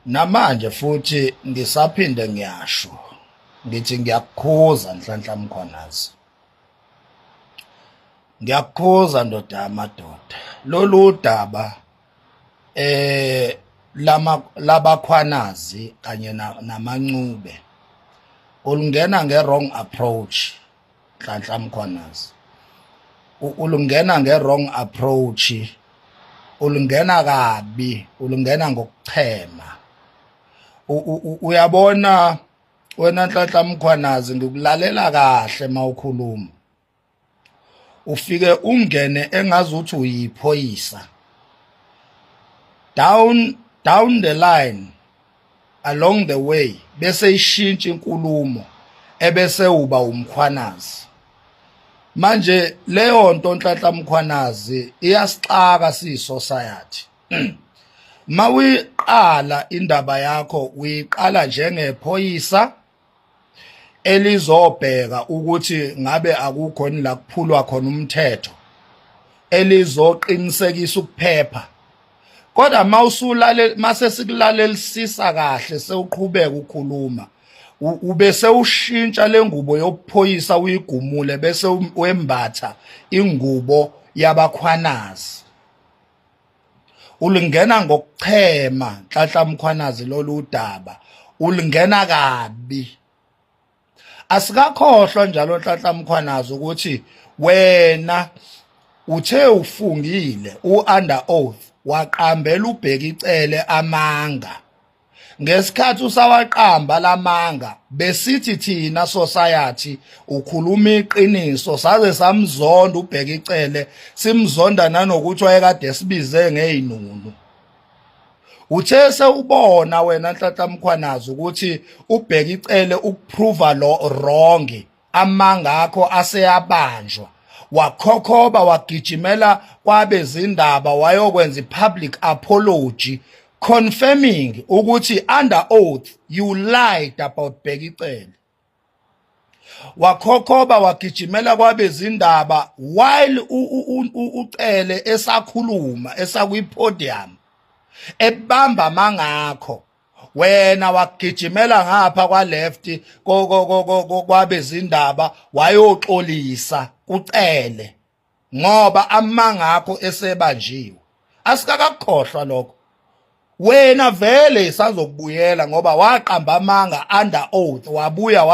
Namanje futhi ngisaphinde ngiyasho ngithi ngiyakukhuza Nhlanhla Mkhwanazi, ngiyakukhuza ndoda yamadoda. Lolu daba labakhwanazi kanye namancube ulungena nge-wrong approach Nhlanhla Mkhwanazi, ulungena nge-wrong approach, ulungena kabi, ulungena ngokuchema. Uyabona wena Nhlanhla Mkhwanazi, ngikulalela kahle mawukhuluma, ufike ungene engazuthi uyiphoyisa down the line, along the way bese ishintsha inkulumo ebese uba umkhwanazi. Manje leyo nto Nhlanhla Mkhwanazi iyasixaka siyi-society. Mawiqala indaba yakho uyiqala njengephoyisa elizobheka ukuthi ngabe akukho ni la kuphulwa khona umthetho, elizoqinisekisa ukuphepha. Kodwa mase sikulalelisisa kahle sewuqhubeka ukukhuluma, ubese ushintsha lengubo yobuphoyisa uyigumule bese wembatha ingubo yabakhwanazi. Ulungena ngokuchema Nhlanhla Mkhwanazi, lolu daba ulungena kabi. Asikakhohlwa njalo Nhlanhla Mkhwanazi ukuthi wena uthe ufungile under oath waqambela uBhekicele amanga. Ngesikhathi usawaqamba lamanga besithi thina society ukhuluma iqiniso, saze samzonda uBhekicele, simzonda nanokuthi wayekade sibize ngeinunu. Uthe sewubona wena Nhlanhla Mkhwanazi ukuthi uBhekicele ukuprova lo wrong, amanga akho aseyabanjwa, wakhokhoba wagijimela kwabezindaba wayokwenza i-public apology confirming ukuthi under oath you lied about Bhekicele. Wakhokhoba wagijimela kwabezindaba while uCele esakhuluma esakwi-podium ebamba amangakho, wena wagijimela ngapha kwa-left kwabezindaba wayoxolisa kuCele ngoba amangakho esebanjiwe. Asikakakhohlwa lokho. Wena vele isazokubuyela ngoba waqamba amanga under oath, wabuya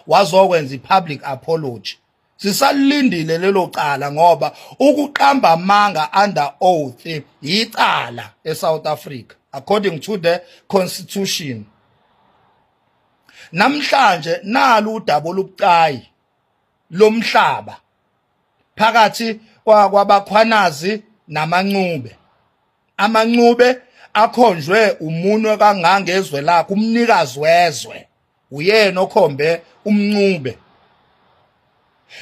wazokwenza i-public apology. Sisalindile lelo cala ngoba ukuqamba amanga under oath icala eSouth Africa according to the constitution. Namhlanje nalo udaba olubucayi lomhlaba phakathi kwabakhwanazi namancube. Amancube akhonjwe umunwe kangangezwe lakhe, umnikazi wezwe uyena okhombe umncube.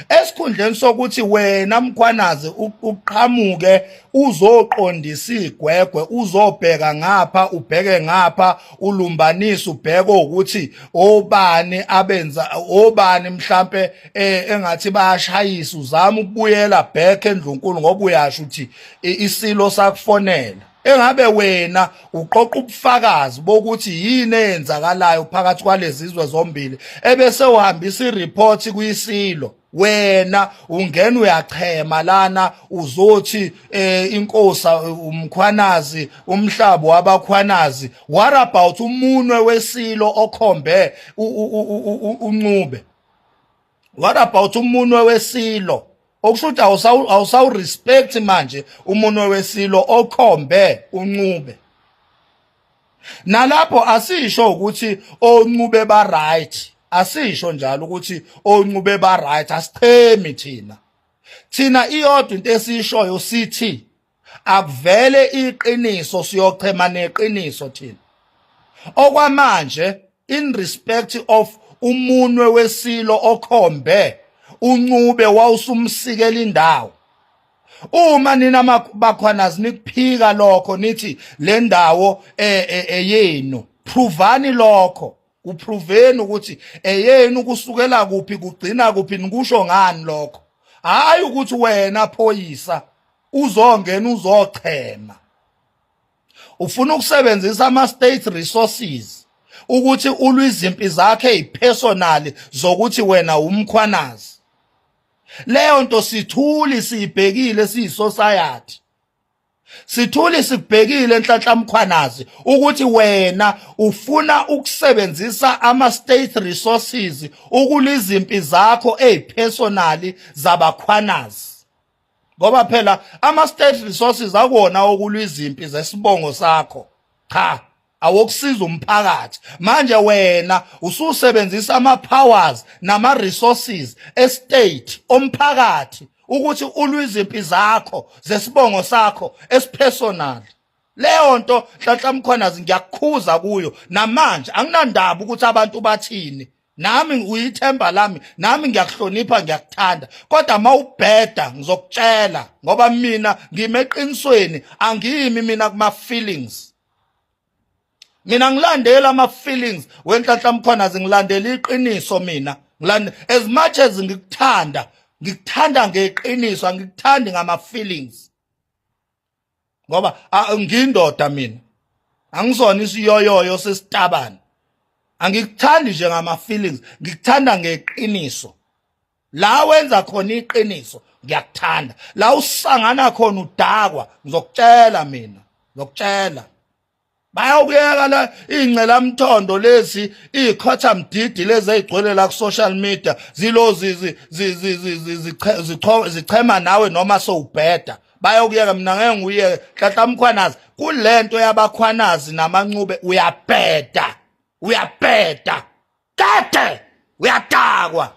Esikhundleni sokuthi wena Mkhwanazi uqhamuke uzoqondisa igwegwe, uzobheka ngapha ubheke ngapha, ulumbanise ubheke ukuthi obani abenza obani mhlambe engathi bayashayisa, uzama ukubuyela back eNdlunkulu ngoba uyasho ukuthi isilo sakufonela. Engabe wena uqoqa ubufakazi bokuthi yini eyenzakalayo phakathi kwalezi izwe zombili ebese uhambisa ireport kuyisilo, wena ungena uyachema lana uzothi inkosi umkhwanazi umhlaba wabakhwanazi. What about umunwe wesilo okhombe uncube? What about umunwe wesilo? Okusho ukuthi awusawu-respect manje umunwe wesilo okhombe uncube. Nalapho asisho ukuthi oncube ba-right, asisho njalo ukuthi oncube ba-right, asithemi thina. Thina iyodwa into esiyishoyo sithi akuvele iqiniso, siyochema neqiniso thina. Okwamanje in respect of umunwe wesilo okhombe uncube wawusumsikela indawo. Uma nina bakhwanazi nikuphika lokho nithi le ndawo eyenu, provani lokho. Uproveni ukuthi eyenu kusukela kuphi kugcina kuphi, nikusho ngani lokho. Hayi ukuthi wena phoyisa uzongena uzochema. ufuna ukusebenzisa ama-state resources ukuthi ulwe izimpi zakhe ey'personali zokuthi wena umkhwanazi. Leyo nto sithuli siyibhekile siyi-society. Sithuli sikubhekile Nhlanhla Mkhwanazi ukuthi wena ufuna ukusebenzisa ama-state resources ukulwa izimpi zakho ey'personali zabakhwanazi. Ngoba phela ama-state resources akuwona okulwa izimpi zesibongo sakho. Cha, awokusiza umphakathi. Manje wena ususebenzisa ama-powers nama-resources estate omphakathi ukuthi ulwe izimpi zakho zesibongo sakho esipersonal. Leyo nto Nhlanhla Mkhwanazi ngiyakukhuza kuyo namanje anginandaba ukuthi abantu bathini. Nami uyithemba lami, nami ngiyakuhlonipha ngiyakuthanda, kodwa mawubheda ngizokutshela ngoba mina ngimeqinisweni, angimi mina kuma feelings. Mina ngilandela ama feelings weNhlanhla Mkhwanazi, ngilandela iqiniso mina. As much as ngikuthanda ngeqiniso, angikuthandi ngama feelings. Ngoba ngindoda mina. Angisona isiyoyoyo sesitabane. Angikuthandi nje ngama feelings, ngikuthanda ngeqiniso. La wenza khona iqiniso ngiyakuthanda. La usangana khona udakwa ngizokutshela mina, ngizokutshela. Bayawuyeka la ingcela mthondo lezi ikhotha mdidi lezi ezigcwele la ku social media zilozi zichema nawe noma sowubheda. Bayawuyeka mina ngeke nguyeke. Nhlanhla Mkhwanazi kulento yabakhwanazi namanxube uyabheda kade uyadakwa.